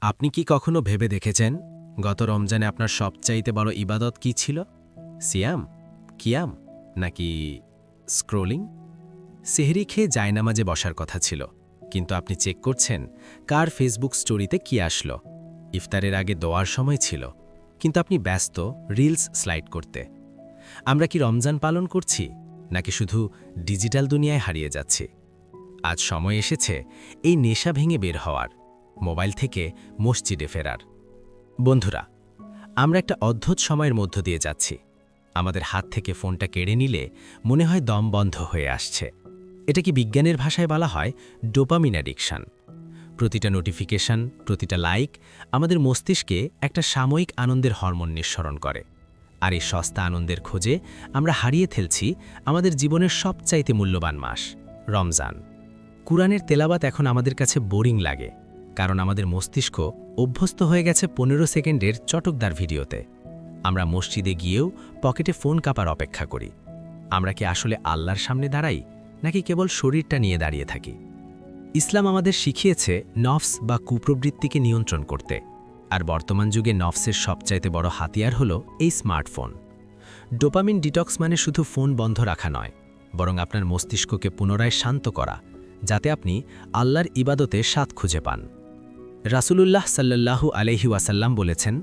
আপনি কি কখনো ভেবে দেখেছেন গত রমজানে আপনার সবচাইতে বড় ইবাদত কি ছিল? সিয়াম, কিয়াম নাকি স্ক্রোলিং? সেহরি খেয়ে জায়নামাজে বসার কথা ছিল, কিন্তু আপনি চেক করছেন কার ফেসবুক স্টোরিতে কি আসলো। ইফতারের আগে দোয়ার সময় ছিল, কিন্তু আপনি ব্যস্ত রিলস স্লাইড করতে। আমরা কি রমজান পালন করছি, নাকি শুধু ডিজিটাল দুনিয়ায় হারিয়ে যাচ্ছি? আজ সময় এসেছে এই নেশা ভেঙে বের হওয়ার, মোবাইল থেকে মসজিদে ফেরার। বন্ধুরা, আমরা একটা অদ্ভুত সময়ের মধ্য দিয়ে যাচ্ছি। আমাদের হাত থেকে ফোনটা কেড়ে নিলে মনে হয় দম বন্ধ হয়ে আসছে। এটা কি বিজ্ঞানের ভাষায় বলা হয় ডোপামিন অ্যাডিকশন। প্রতিটা নোটিফিকেশন, প্রতিটা লাইক আমাদের মস্তিষ্কে একটা সাময়িক আনন্দের হরমোন নিঃসরণ করে। আর এই সস্তা আনন্দের খোঁজে আমরা হারিয়ে ফেলছি আমাদের জীবনের সবচাইতে মূল্যবান মাস, রমজান। কুরআনের তেলাওয়াত এখন আমাদের কাছে বোরিং লাগে, কারণ আমাদের মস্তিষ্ক অভ্যস্ত হয়ে গেছে 15 সেকেন্ডের চটকদার ভিডিওতে। আমরা মসজিদে গিয়েও পকেটে ফোন কাপার অপেক্ষা করি। আমরা কি আসলে আল্লাহর সামনে দাঁড়াই, নাকি কেবল শরীরটা নিয়ে দাঁড়িয়ে থাকি? ইসলাম আমাদের শিখিয়েছে নফস বা কুপ্রবৃত্তিকে নিয়ন্ত্রণ করতে, আর বর্তমান যুগে নফসের সবচাইতে বড় হাতিয়ার হলো এই স্মার্টফোন। ডোপামিন ডিটক্স মানে শুধু ফোন বন্ধ রাখা নয়, বরং আপনার মস্তিষ্ককে পুনরায় শান্ত করা, যাতে আপনি আল্লাহর ইবাদতে স্বাদ খুঁজে পান। রাসূলুল্লাহ সাল্লাল্লাহু আলাইহি ওয়াসাল্লাম বলেছেন,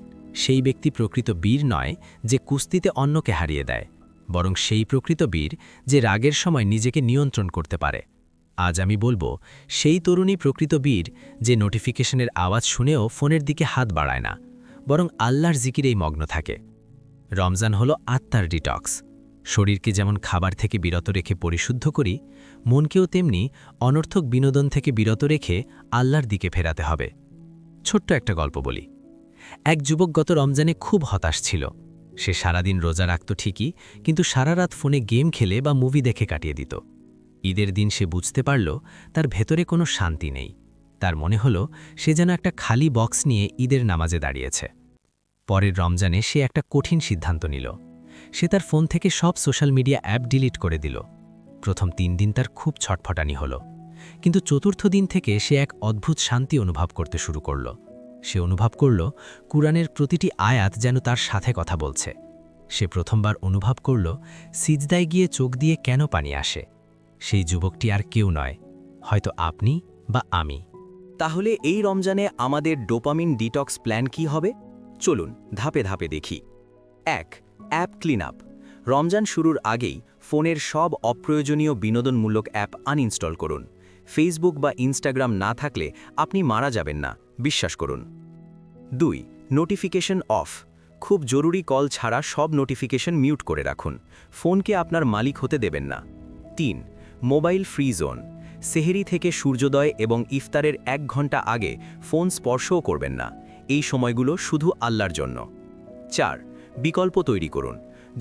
সেই ব্যক্তি প্রকৃত বীর নয় যে কুস্তিতে অন্যকে হারিয়ে দেয়, বরং সেই প্রকৃত বীর যে রাগের সময় নিজেকে নিয়ন্ত্রণ করতে পারে। আজ আমি বলবো, সেই তরুণী প্রকৃত বীর যে নোটিফিকেশনের আওয়াজ শুনেও ফোনের দিকে হাত বাড়ায় না, বরং আল্লাহর জিকিরেই মগ্ন থাকে। রমজান হলো আত্মার ডিটক্স। শরীরকে যেমন খাবার থেকে বিরত রেখে পরিশুদ্ধ করি, মনকেও তেমনি অনর্থক বিনোদন থেকে বিরত রেখে আল্লাহর দিকে ফেরাতে হবে। ছোট্ট একটা গল্প বলি। এক যুবক গত রমজানে খুব হতাশ ছিল। সে সারাদিন রোজা রাখত ঠিকই, কিন্তু সারা রাত ফোনে গেম খেলে বা মুভি দেখে কাটিয়ে দিত। ঈদের দিন সে বুঝতে পারল তার ভেতরে কোনো শান্তি নেই। তার মনে হলো সে যেন একটা খালি বক্স নিয়ে ঈদের নামাজে দাঁড়িয়েছে। পরের রমজানে সে একটা কঠিন সিদ্ধান্ত নিল। সে তার ফোন থেকে সব সোশ্যাল মিডিয়া অ্যাপ ডিলিট করে দিল। প্রথম 3 দিন তার খুব ছটফটানি হলো, কিন্তু চতুর্থ দিন থেকে সে এক অদ্ভুত শান্তি অনুভব করতে শুরু করল। সে অনুভব করল কুরআনের প্রতিটি আয়াত যেন তার সাথে কথা বলছে। সে প্রথমবার অনুভব করল সিজদায় গিয়ে চোখ দিয়ে কেন পানি আসে। সেই যুবকটি আর কেউ নয়, হয়তো আপনি বা আমি। তাহলে এই রমজানে আমাদের ডোপামিন ডিটক্স প্ল্যান কি হবে? চলুন ধাপে ধাপে দেখি। 1. App clean up. রমজান শুরুর আগেই ফোনের সব অপ্রয়োজনীয় বিনোদনমূলক অ্যাপ আনইনস্টল করুন। ফেসবুক বা ইনস্টাগ্রাম না থাকলে আপনি মারা যাবেন না, বিশ্বাস করুন। 2. Notification off. খুব জরুরি কল ছাড়া সব নোটিফিকেশন মিউট করে রাখুন। ফোনকে আপনার মালিক হতে দেবেন না। 3. Mobile free zone. সেহরি থেকে সূর্যোদয় এবং ইফতারের 1 ঘন্টা আগে ফোন স্পর্শও করবেন না। এই সময়গুলো শুধু আল্লাহর জন্য। 4. বিকল্প তৈরি করুন।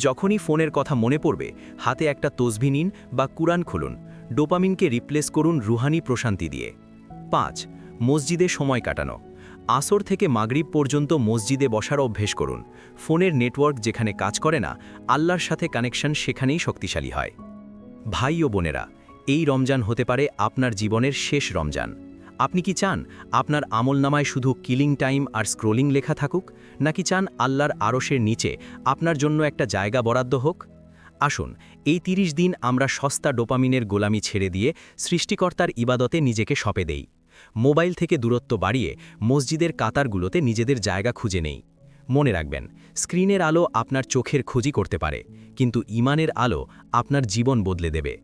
যখনই ফোনের কথা মনে পড়বে, হাতে একটা তসবিহ নিন বা কুরআন খুলুন। ডোপামিনকে রিপ্লেস করুন রুহানি প্রশান্তি দিয়ে। 5. মসজিদে সময় কাটানো। আসর থেকে মাগরিব পর্যন্ত মসজিদে বসার অভ্যেস করুন। ফোনের নেটওয়ার্ক যেখানে কাজ করে না, আল্লাহর সাথে কানেকশন সেখানেই শক্তিশালী হয়। ভাই ও বোনেরা, এই রমজান হতে পারে আপনার জীবনের শেষ রমজান। আপনি কি চান আপনার আমলনামায় শুধু কিলিং টাইম আর স্ক্রোলিং লেখা থাকুক, নাকি চান আল্লাহর আরশের নিচে আপনার জন্য একটা জায়গা বরাদ্দ হোক? আসুন, এই 30 দিন আমরা সস্তা ডোপামিনের গোলামি ছেড়ে দিয়ে সৃষ্টিকর্তার ইবাদতে নিজেকে সঁপে দেই। মোবাইল থেকে দূরত্ব বাড়িয়ে মসজিদের কাতারগুলোতে নিজেদের জায়গা খুঁজে নেই। মনে রাখবেন, স্ক্রিনের আলো আপনার চোখের খোঁজি করতে পারে, কিন্তু ঈমানের আলো আপনার জীবন বদলে দেবে।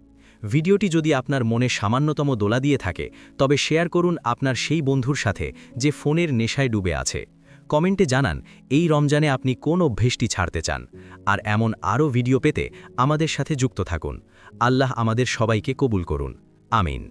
ভিডিওটি যদি আপনার মনে সামান্যতম দোলা দিয়ে থাকে, তবে শেয়ার করুন আপনার সেই বন্ধুর সাথে যে ফোনের নেশায় ডুবে আছে। কমেন্টে জানান এই রমজানে আপনি কোন অভ্যেসটি ছাড়তে চান। আর এমন আরও ভিডিও পেতে আমাদের সাথে যুক্ত থাকুন। আল্লাহ আমাদের সবাইকে কবুল করুন। আমিন।